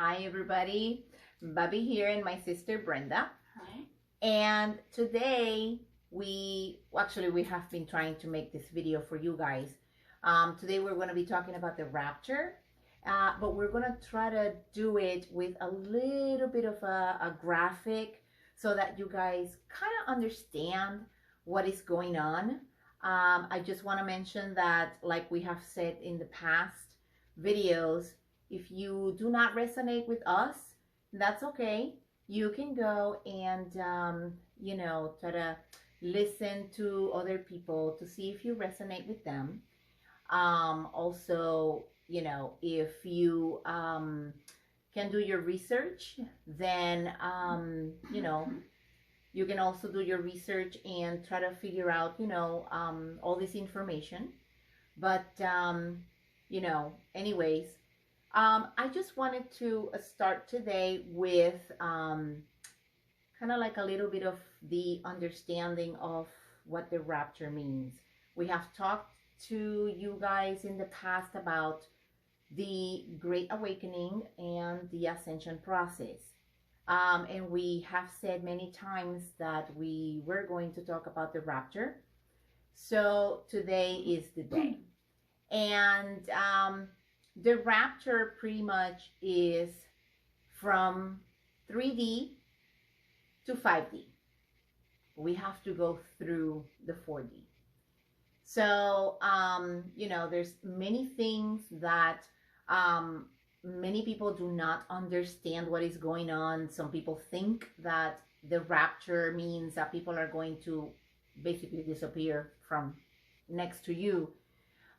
Hi everybody, Bobby here and my sister Brenda. Hi. And today we have been trying to make this video for you guys. Today we're going to be talking about the rapture, but we're going to try to do it with a little bit of a graphic so that you guys kind of understand what is going on. I just want to mention that, like we have said in the past videos, if you do not resonate with us, that's okay. You can go and, try to listen to other people to see if you resonate with them. Also, if you can do your research, then, you can also do your research and try to figure out, all this information. But, anyways, I just wanted to start today with kind of like a little bit of the understanding of what the rapture means. We have talked to you guys in the past about the Great Awakening and the Ascension process. And we have said many times that we were going to talk about the rapture. So today is the day. And the rapture pretty much is from 3D to 5D. We have to go through the 4D. So, there's many things that many people do not understand what is going on. Some people think that the rapture means that people are going to basically disappear from next to you.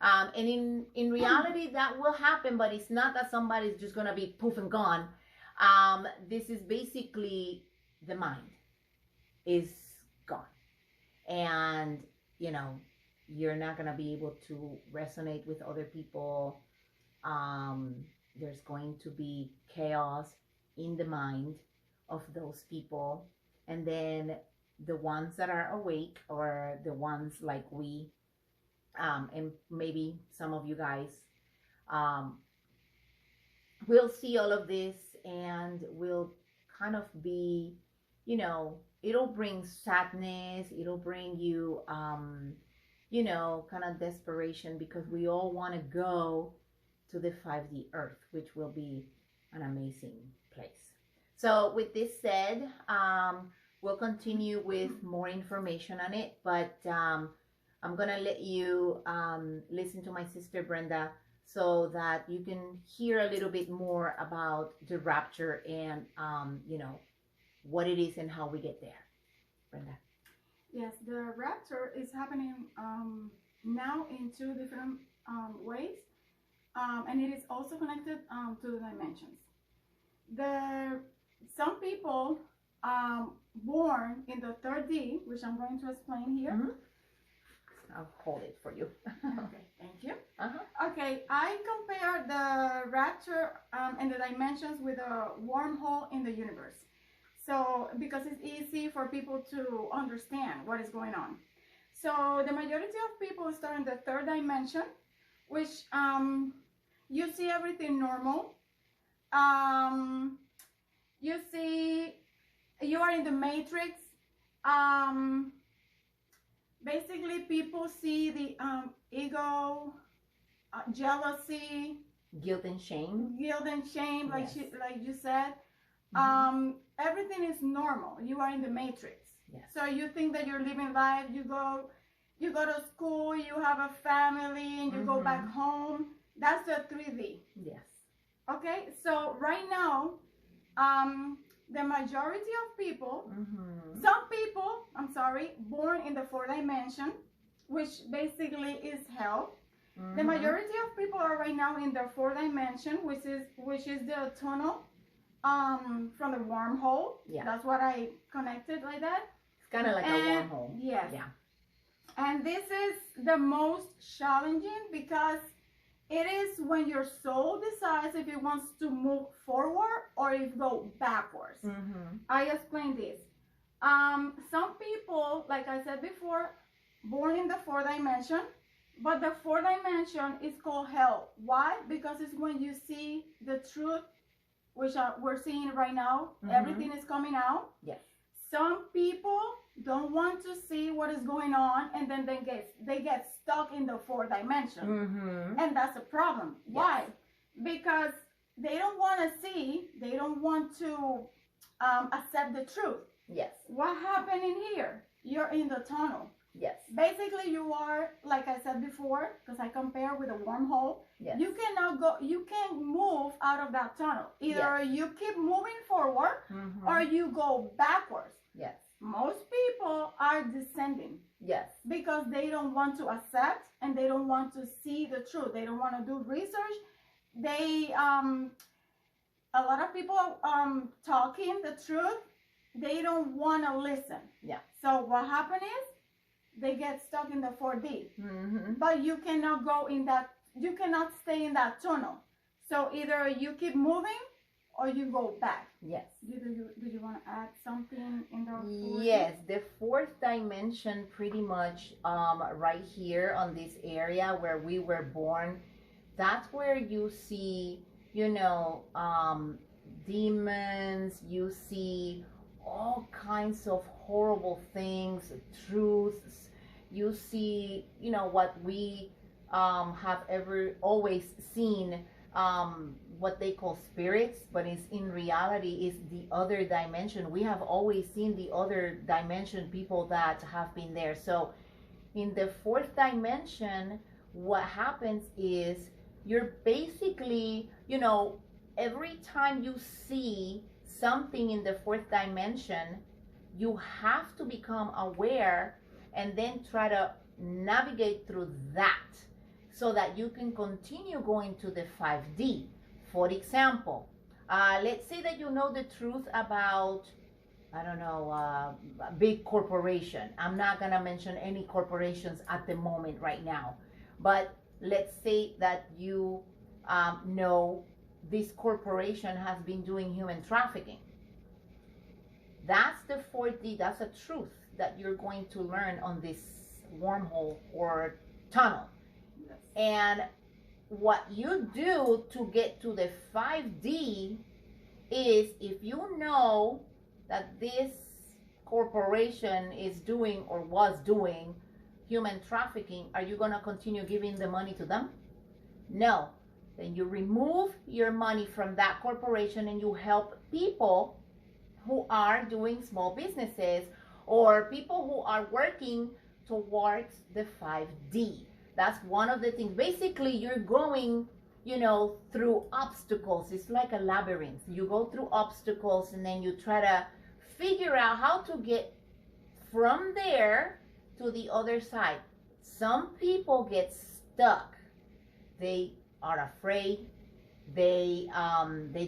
And in reality, that will happen, but it's not that somebody's just going to be poof and gone. This is basically the mind is gone. And, you're not going to be able to resonate with other people. There's going to be chaos in the mind of those people. And then the ones that are awake, or the ones like we, and maybe some of you guys will see all of this and will kind of be, it'll bring sadness, it'll bring you, kind of desperation, because we all want to go to the 5D Earth, which will be an amazing place. So with this said, we'll continue with more information on it, but I'm going to let you listen to my sister Brenda so that you can hear a little bit more about the rapture and, what it is and how we get there. Brenda. Yes, the rapture is happening now in two different ways, and it is also connected to the dimensions. Some people born in the 3D, which I'm going to explain here. Mm-hmm. I'll hold it for you. Okay, thank you. Okay, I compare the rapture and the dimensions with a wormhole in the universe. So, because it's easy for people to understand what is going on. So, the majority of people start in the third dimension, which you see everything normal. You see, you are in the matrix. Basically, people see the ego, jealousy, guilt and shame. Like Yes. like you said. Everything is normal. You are in the matrix. Yes. So you think that you're living life. You go to school. You have a family, and you go back home. That's the 3D. Yes. Okay. So right now, the majority of people, some people, born in the 4th dimension, which basically is hell. The majority of people are right now in the 4th dimension, which is the tunnel from the wormhole. Yeah. That's what I connected like that. It's kind of like a wormhole. Yes. Yeah. And this is the most challenging, because it is when your soul decides if it wants to move forward or if go backwards. I explained this. Some people, like I said before, born in the 4th dimension, but the 4th dimension is called hell. Why? Because it's when you see the truth which we're seeing right now. Everything is coming out. Yes. Some people don't want to see what is going on, and then they get stuck in the fourth dimension, and that's a problem. Yes. Why? Because they don't want to see. They don't want to accept the truth. Yes. What happened in here? You're in the tunnel. Yes. Basically, you are, like I said before, because I compare with a wormhole. Yes. You cannot go, you can't move out of that tunnel. Either you keep moving forward or you go backwards. Yes. Most people are descending. Yes. Because they don't want to accept and they don't want to see the truth. They don't want to do research. They, a lot of people talking the truth, they don't want to listen. Yeah. So what happened is, they get stuck in the 4D. But you cannot go in that, you cannot stay in that tunnel. So either you keep moving or you go back. Yes. Do you want to add something in the 4D? Yes, the fourth dimension pretty much right here on this area where we were born, that's where you see, you know, demons, you see all kinds of horrible things, truths. You see, you know, what we have always seen, what they call spirits, but it's in reality is the other dimension. We have always seen the other dimension, people that have been there. So in the fourth dimension, what happens is you're basically, you know, every time you see something in the fourth dimension, you have to become aware and then try to navigate through that so that you can continue going to the 5D. For example, let's say that you know the truth about, I don't know, a big corporation. I'm not going to mention any corporations at the moment right now, but let's say that you know this corporation has been doing human trafficking. That's the 4D, that's a truth that you're going to learn on this wormhole or tunnel. Yes. And what you do to get to the 5D is, if you know that this corporation is doing or was doing human trafficking, are you going to continue giving the money to them? No. Then you remove your money from that corporation and you help people who are doing small businesses or people who are working towards the 5D. That's one of the things. Basically, you're going, you know, through obstacles. It's like a labyrinth. You go through obstacles and then you try to figure out how to get from there to the other side. Some people get stuck. They are afraid. They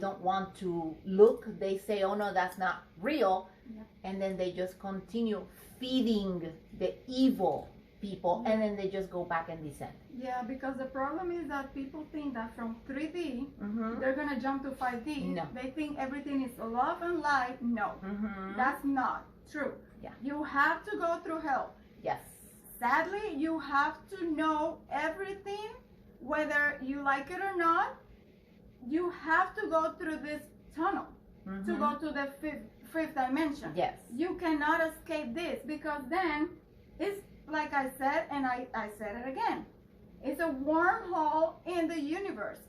don't want to look. They say, oh no, that's not real. Yep. And then they just continue feeding the evil people, and then they just go back and descend. Yeah, because the problem is that people think that from 3D, they're going to jump to 5D. No. They think everything is love and light. No, that's not true. Yeah. You have to go through hell. Yes. Sadly, you have to know everything, whether you like it or not. You have to go through this tunnel to go to the fifth dimension. Yes. You cannot escape this, because then it's like I said, and I said it again. It's a wormhole in the universe.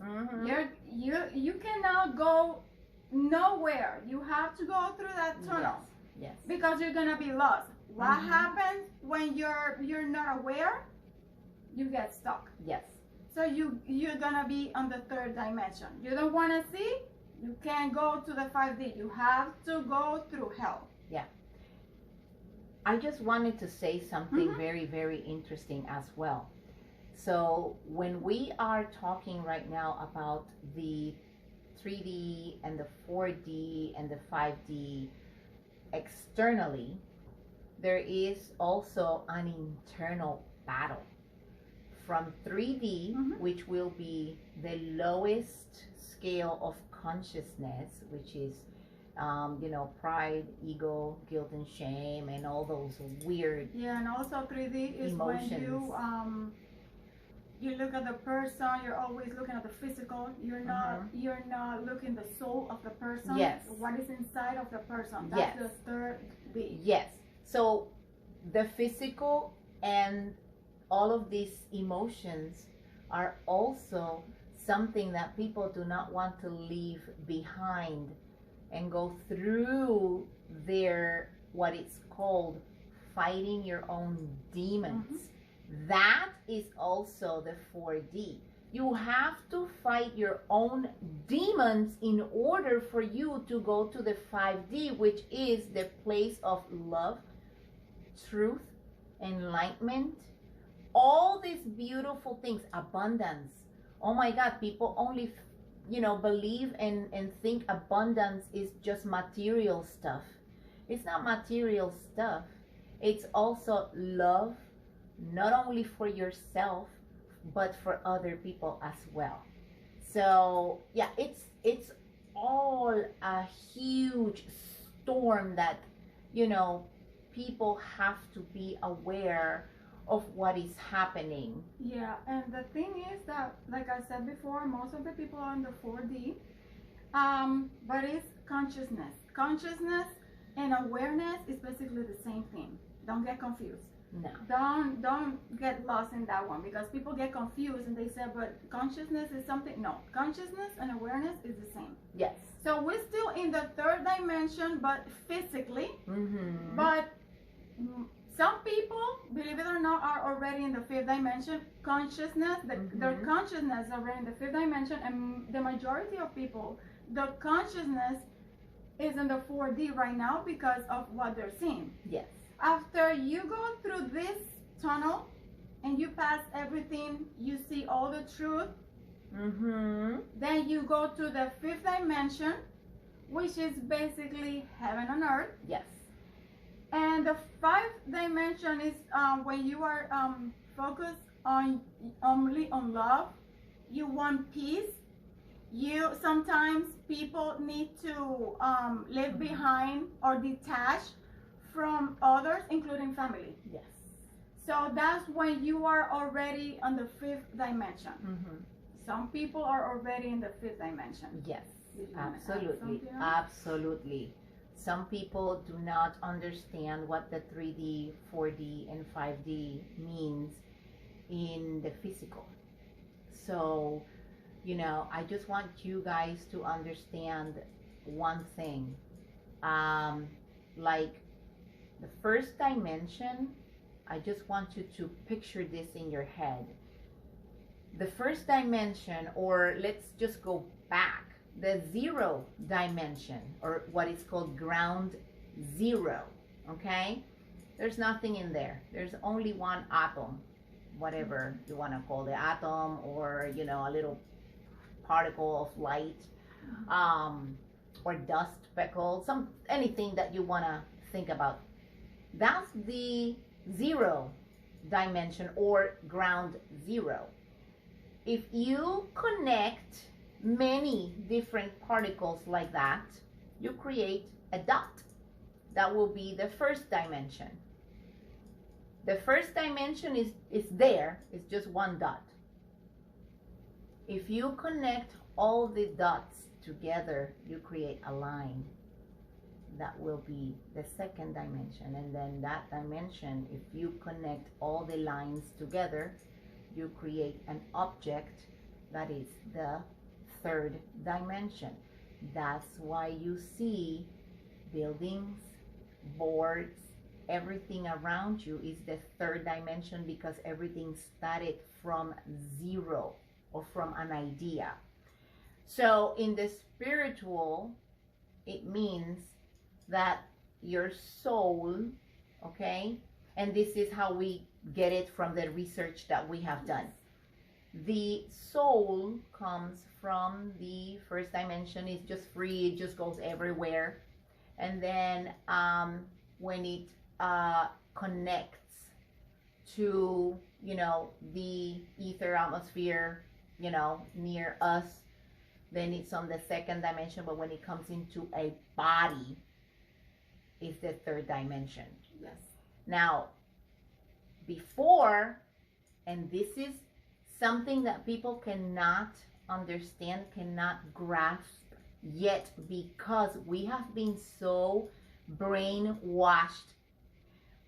You cannot go nowhere. You have to go through that tunnel. Yes. Because you're gonna be lost. What happens when you're not aware? You get stuck. Yes. So you're gonna be on the third dimension. You don't want to see? You can't go to the 5D. You have to go through hell. Yeah. I just wanted to say something very, very interesting as well. So when we are talking right now about the 3D and the 4D and the 5D externally, there is also an internal battle. From 3D, which will be the lowest scale of consciousness, which is, you know, pride, ego, guilt, and shame, and all those weird and also 3D is emotions. When you you look at the person, you're always looking at the physical. You're not looking the soul of the person. Yes. What is inside of the person. That's the third D. Yes. So the physical and all of these emotions are also something that people do not want to leave behind and go through their, what it's called, fighting your own demons. That is also the 4D. You have to fight your own demons in order for you to go to the 5D, which is the place of love, truth, enlightenment, all these beautiful things, abundance. Oh my God, people only, believe and think abundance is just material stuff. It's not material stuff. It's also love, not only for yourself, but for other people as well. So yeah, it's all a huge storm that, people have to be aware of what is happening. Yeah, and the thing is that, like I said before, most of the people are in the 4D, but it's consciousness. Consciousness and awareness is basically the same thing. Don't get confused. No. Don't get lost in that one, because people get confused and they say, but consciousness is something. No, consciousness and awareness is the same. Yes. So we're still in the third dimension, but physically. But some people, believe it or not, are already in the fifth dimension. Consciousness, their consciousness is already in the fifth dimension, and the majority of people, the consciousness is in the 4D right now because of what they're seeing. Yes. After you go through this tunnel and you pass everything, you see all the truth. Then you go to the fifth dimension, which is basically heaven on earth. Yes. And the fifth dimension is when you are focused on only on love. You want peace. Sometimes people need to leave behind or detach from others, including family. Yes. So that's when you are already on the fifth dimension. Some people are already in the fifth dimension. Yes, absolutely. Absolutely. Some people do not understand what the 3D, 4D, and 5D means in the physical. So, I just want you guys to understand one thing. Like the first dimension, I just want you to picture this in your head. The first dimension, or let's just go back, the 0 dimension, or what is called ground 0, okay? There's nothing in there. There's only one atom, whatever you want to call the atom, or, a little particle of light, or dust speckle, anything that you want to think about. That's the 0 dimension, or ground 0. If you connect many different particles like that, you create a dot. That will be the first dimension. The first dimension is there, it's just one dot. If you connect all the dots together, you create a line. That will be the second dimension. And then that dimension, if you connect all the lines together, you create an object. That is the third dimension. That's why you see buildings, boards, everything around you is the third dimension, because everything started from 0 or from an idea. So in the spiritual, it means that your soul, okay, and this is how we get it from the research that we have done. The soul comes from the first dimension. It's just free, it just goes everywhere. And then when it connects to, the ether atmosphere, near us, then it's on the second dimension. But when it comes into a body, it's the third dimension. Yes. Now, before, and this is something that people cannot understand, cannot grasp yet, because we have been so brainwashed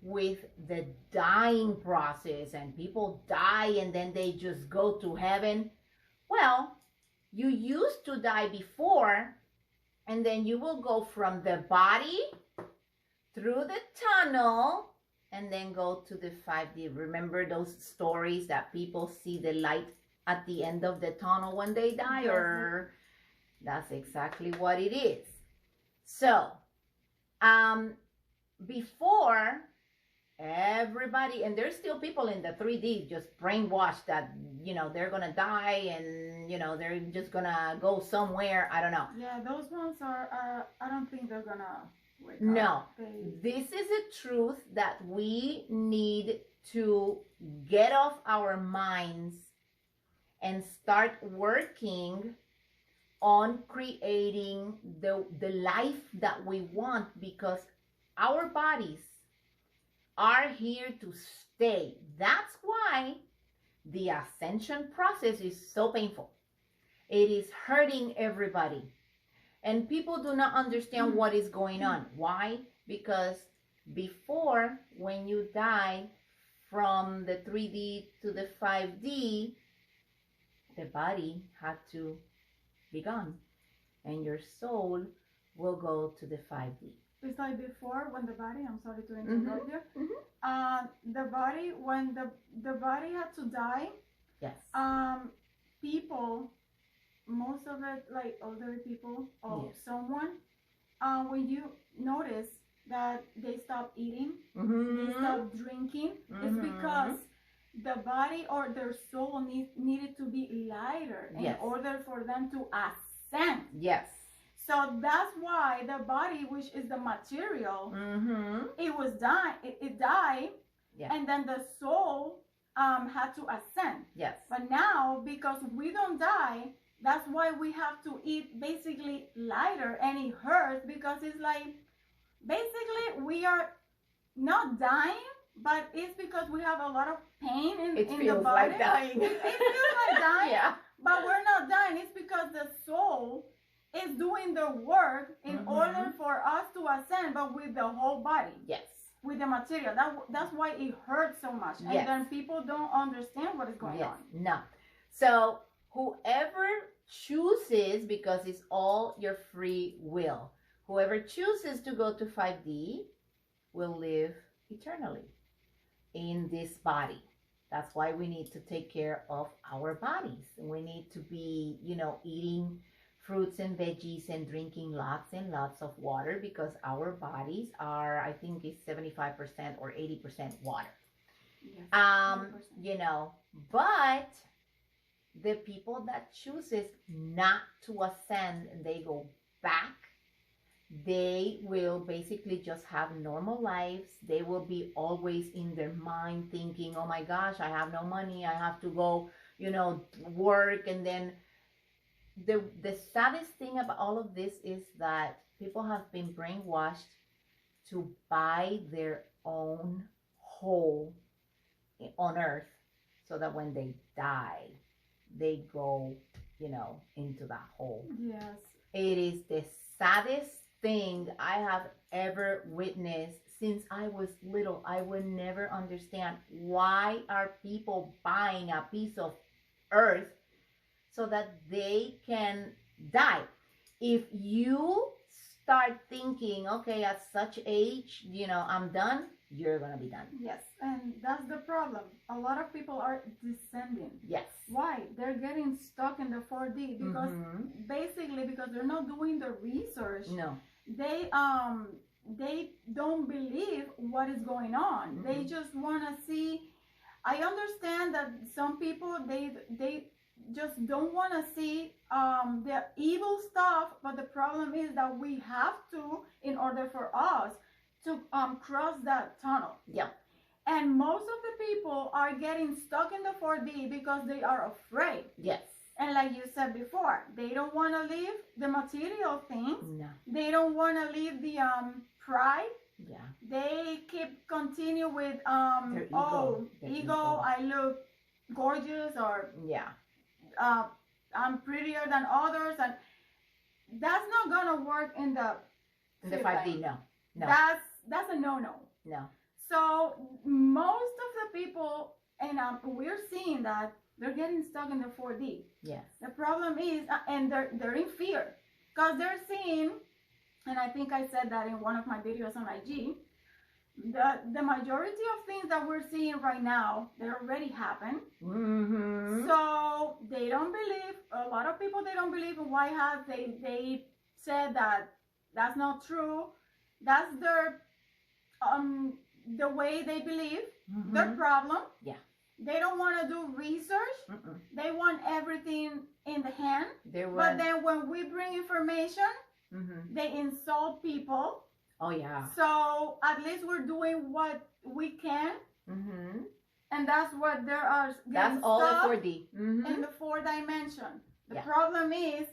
with the dying process, and people die and then they just go to heaven. Well, you used to die before, and then you will go from the body through the tunnel and then go to the 5D. Remember those stories that people see the light at the end of the tunnel when they die? Or that's exactly what it is. So before, everybody, and there's still people in the 3D just brainwashed that, you know, they're gonna die, and you know, they're just gonna go somewhere. I don't know. Yeah, those ones are I don't think they're gonna wake no up. This is a truth that we need to get off our minds and start working on creating the life that we want, because our bodies are here to stay. That's why the ascension process is so painful. It is hurting everybody. And people do not understand what is going on. Why? Because before, when you die from the 3D to the 5D, the body had to be gone, and your soul will go to the 5D. It's like before, when the body, I'm sorry to interrupt you, the body, when the body had to die, yes, people, most of it, like older people or yes, someone, when you notice that they stop eating, they stop drinking, it's because the body or their soul needed to be lighter in order for them to ascend. Yes. So that's why the body, which is the material, it was dying. It died, and then the soul had to ascend. Yes. But now, because we don't die, that's why we have to eat basically lighter, and it hurts because it's like basically we are not dying, but it's because we have a lot of pain in the body. It feels like dying. It feels like dying. Yeah. But we're not dying. It's because the soul is doing the work in order for us to ascend, but with the whole body. Yes. With the material. That's why it hurts so much. Yes. And then people don't understand what is going on. No. So whoever chooses, because it's all your free will, whoever chooses to go to 5D will live eternally in this body. That's why we need to take care of our bodies. We need to be, you know, eating fruits and veggies and drinking lots and lots of water, because our bodies are, I think it's 75% or 80% water. Yes, you know, but the people that chooses not to ascend and they go back, they will basically just have normal lives. They will be always in their mind thinking, oh my gosh, I have no money, I have to go, you know, work. And then the saddest thing about all of this is that people have been brainwashed to buy their own hole on earth, so that when they die, they go, you know, into that hole. Yes. It is the saddest thing I have ever witnessed since I was little. I would never understand, why are people buying a piece of earth so that they can die? If you start thinking, okay, at such age, you know, I'm done, you're gonna be done. Yes, and that's the problem. A lot of people are descending. Yes. Why? They're getting stuck in the 4D because basically because they're not doing the research. No. They don't believe what is going on. They just want to see. I understand that some people they just don't want to see the evil stuff, but the problem is that we have to, in order for us to cross that tunnel. Yeah. And most of the people are getting stuck in the 4D because they are afraid. Yes. And like you said before, they don't want to leave the material things. No. They don't want to leave the pride. Yeah. They continue with ego. I look gorgeous or yeah, I'm prettier than others, and that's not gonna work in the 5D. No, no, that's a no. no. So most of the people, and we're seeing that they're getting stuck in the 4D. Yes. The problem is, and they're in fear because they're seeing, and I think I said that in one of my videos on IG. The majority of things that we're seeing right now, they already happened. Mm-hmm. So they don't believe. A lot of people, they don't believe in White House. They said that that's not true. That's their the way they believe. Mm-hmm. Their problem. Yeah. They don't want to do research. Mm-mm. They want everything in the hand. But then when we bring information, mm-hmm. they insult people. Oh yeah. So at least we're doing what we can. Mm-hmm. And that's what there are. That's all in 4D. Mm-hmm. In the 4 dimension. The yeah. problem is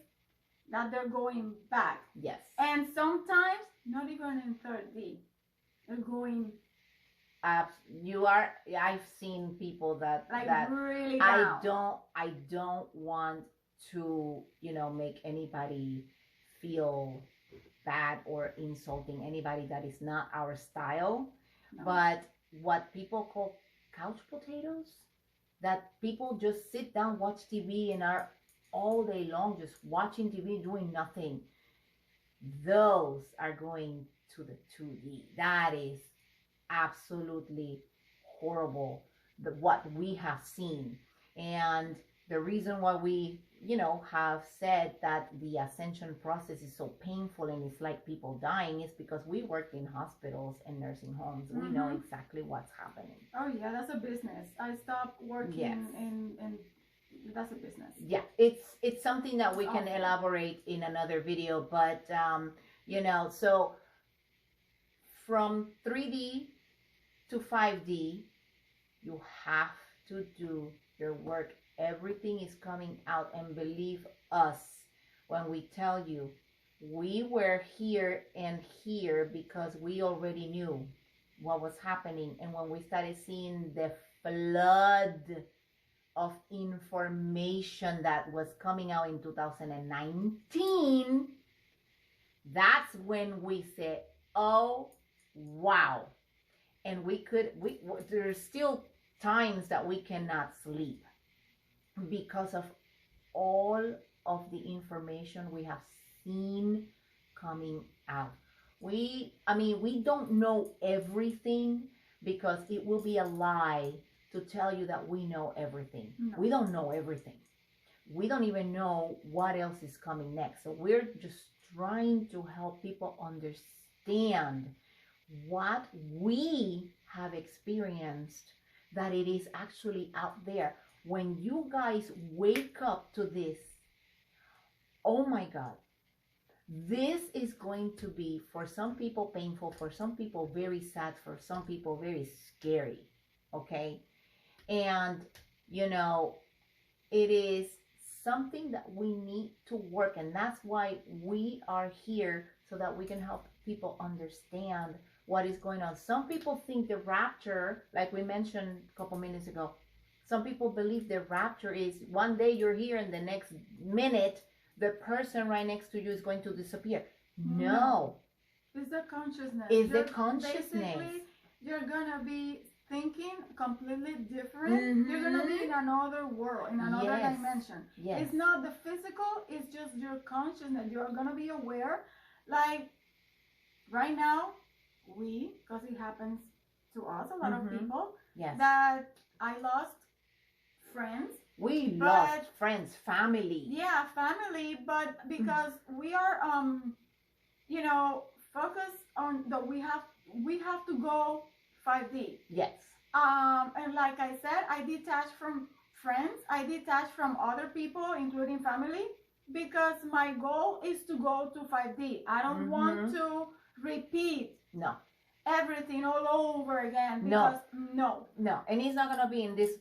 that they're going back. Yes. And sometimes not even in 3D. They're going. You are. I've seen people that really down. I don't want to make anybody feel bad or insulting anybody. That is not our style. No. But what people call couch potatoes, that people just sit down, watch TV, and are all day long just watching TV, doing nothing. Those are going to the 2D. That is absolutely horrible, what we have seen. And the reason why we have said that the ascension process is so painful and it's like people dying is because we worked in hospitals and nursing homes. Mm-hmm. We know exactly what's happening. Oh yeah, that's a business. I stopped working in that's a business. Yeah, it's something that we can elaborate in another video, but so from 3D to 5D, you have to do your work. Everything is coming out, and believe us when we tell you we were here and here because we already knew what was happening. And when we started seeing the flood of information that was coming out in 2019, that's when we said, oh wow. And there's still times that we cannot sleep because of all of the information we have seen coming out. We don't know everything, because it will be a lie to tell you that we know everything. No. We don't know everything. We don't even know what else is coming next. So we're just trying to help people understand what we have experienced, that it is actually out there. When you guys wake up to this, oh my God, this is going to be, for some people, painful, for some people, very sad, for some people, very scary, okay? And, it is something that we need to work, and that's why we are here, so that we can help people understand what is going on. Some people think the rapture, like we mentioned a couple minutes ago, some people believe the rapture is one day you're here and the next minute the person right next to you is going to disappear. No. It's the consciousness. Basically, you're going to be thinking completely different. Mm-hmm. You're going to be in another world, in another dimension. Yes. It's not the physical, it's just your consciousness. You're going to be aware. Like right now, because it happens to us, a lot of people, that I lost friends. We lost friends, family. Yeah, family, but because we are, focused on that we have to go 5D. Yes. And like I said, I detached from friends. I detached from other people, including family, because my goal is to go to 5D. I don't want to repeat. No. Everything all over again. Because no. And it's not gonna be in this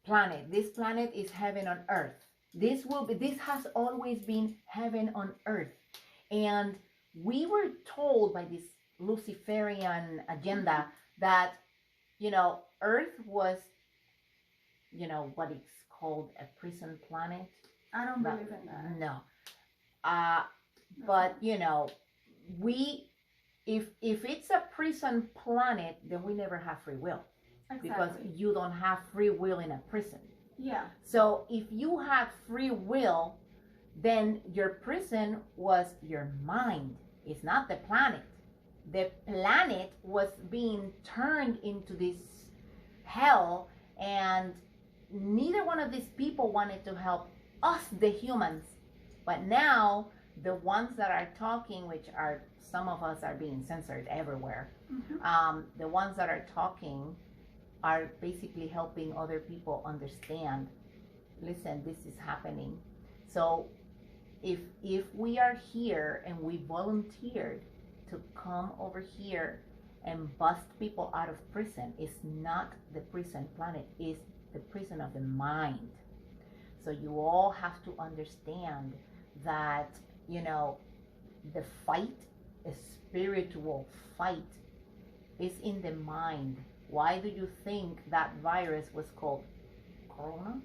planet. This planet is heaven on earth. This has always been heaven on earth. And we were told by this Luciferian agenda that, earth was what is called a prison planet. I don't believe in that. No. But we if it's a prison planet, then we never have free will. Exactly. Because you don't have free will in a prison. Yeah. So if you had free will, then your prison was your mind. It's not the planet. The planet was being turned into this hell, and neither one of these people wanted to help us, the humans. But now the ones that are talking, which are some of us are being censored everywhere, the ones that are talking are basically helping other people understand, listen, this is happening. So if we are here and we volunteered to come over here and bust people out of prison, it's not the prison planet, it's the prison of the mind. So you all have to understand that, the fight, a spiritual fight, is in the mind. Why do you think that virus was called corona?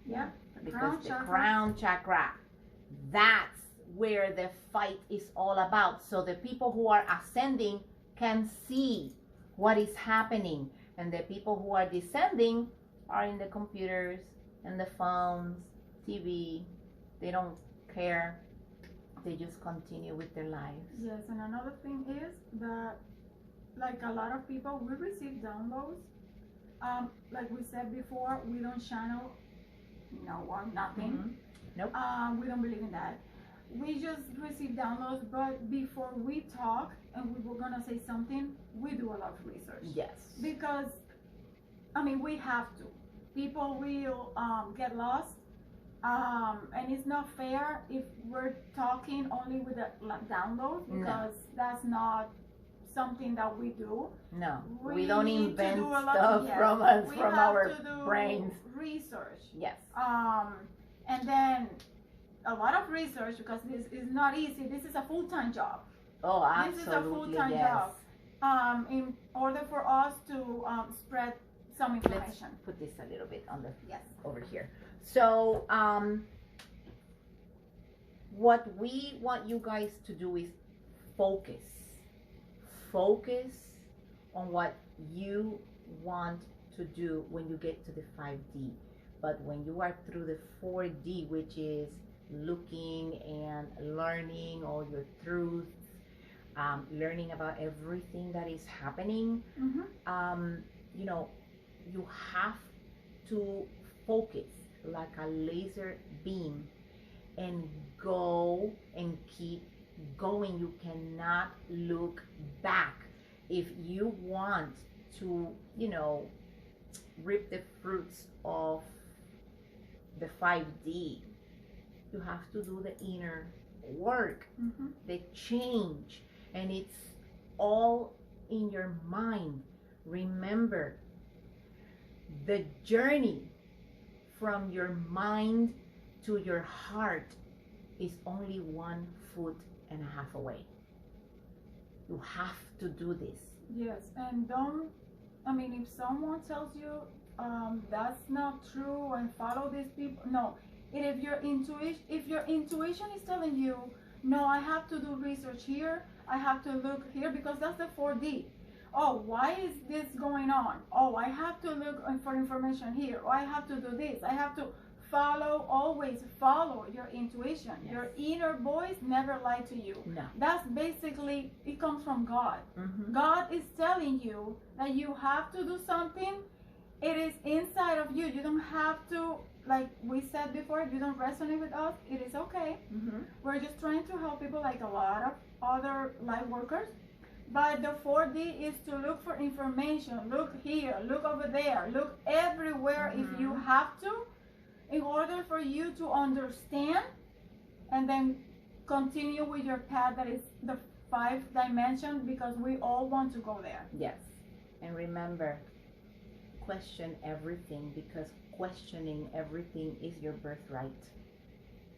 Yeah, because the crown chakra, that's where the fight is all about. So the people who are ascending can see what is happening, and the people who are descending are in the computers and the phones, TV. They don't care. They just continue with their lives. Yes, and another thing is that, like a lot of people, we receive downloads. Like we said before, we don't channel no one, nothing. Nope. We don't believe in that. We just receive downloads, but before we talk and we were gonna say something, we do a lot of research. Yes. Because, we have to. People will get lost. And it's not fair if we're talking only with the download, because that's not something that we do. No, we don't invent stuff from our brains. Research. Yes. And then a lot of research, because this is not easy. This is a full-time job. Oh, absolutely. This is a full-time job. In order for us to spread some information. Let's put this a little bit on the over here. So, what we want you guys to do is focus. Focus on what you want to do when you get to the 5D. But when you are through the 4D, which is looking and learning all your truths, learning about everything that is happening, you have to focus like a laser beam and go and keep going. You cannot look back. If you want to, reap the fruits of the 5D, you have to do the inner work, the change, and it's all in your mind. Remember, the journey from your mind to your heart is only 1.5 foot away. You have to do this. Yes, and if someone tells you that's not true and follow these people, no. If your intuition is telling you, no, I have to do research here, I have to look here, because that's the 4D. Oh, why is this going on? Oh, I have to look for information here. Oh, I have to do this. I have to always follow your intuition. Yes. Your inner voice never lied to you. No. That's basically, it comes from God. God is telling you that you have to do something. It is inside of you. You don't have to, like we said before, if you don't resonate with us, it is okay. We're just trying to help people like a lot of other light workers. But the 4D is to look for information. Look here, look over there, look everywhere if you have to, in order for you to understand and then continue with your path that is the 5th dimension, because we all want to go there. Yes. And remember, question everything, because questioning everything is your birthright.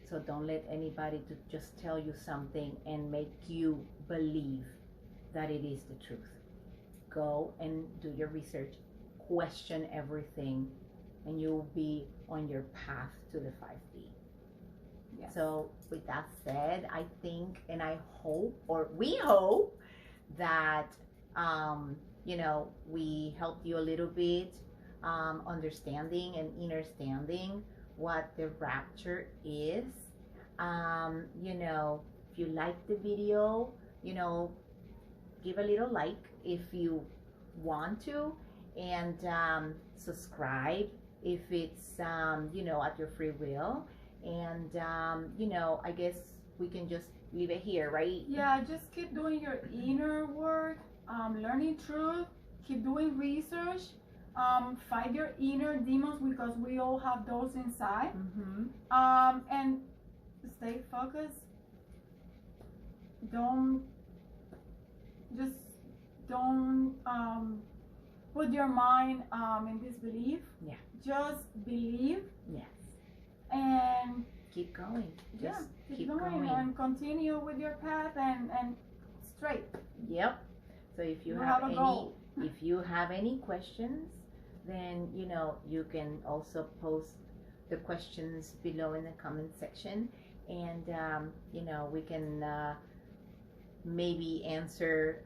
So don't let anybody to just tell you something and make you believe that it is the truth. Go and do your research. Question everything. and you'll be on your path to the 5D. Yes. So with that said, I think, and I hope, or we hope, that we helped you a little bit, understanding and understanding what the rapture is. If you like the video, give a little like if you want to, and subscribe if it's at your free will. And I guess we can just leave it here, right? Yeah, just keep doing your inner work, learning truth, keep doing research, fight your inner demons, because we all have those inside. And stay focused. Don't put your mind in disbelief. Yeah. Just believe. Yes. And keep going. Just keep going and continue with your path and straight. Yep. So if you have any questions, then you can also post the questions below in the comment section, and we can maybe answer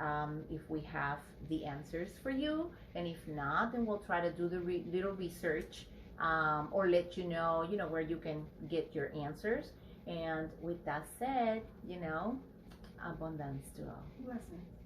if we have the answers for you, and if not, then we'll try to do the little research, or let you know where you can get your answers. And with that said, abundance to all. Blessings.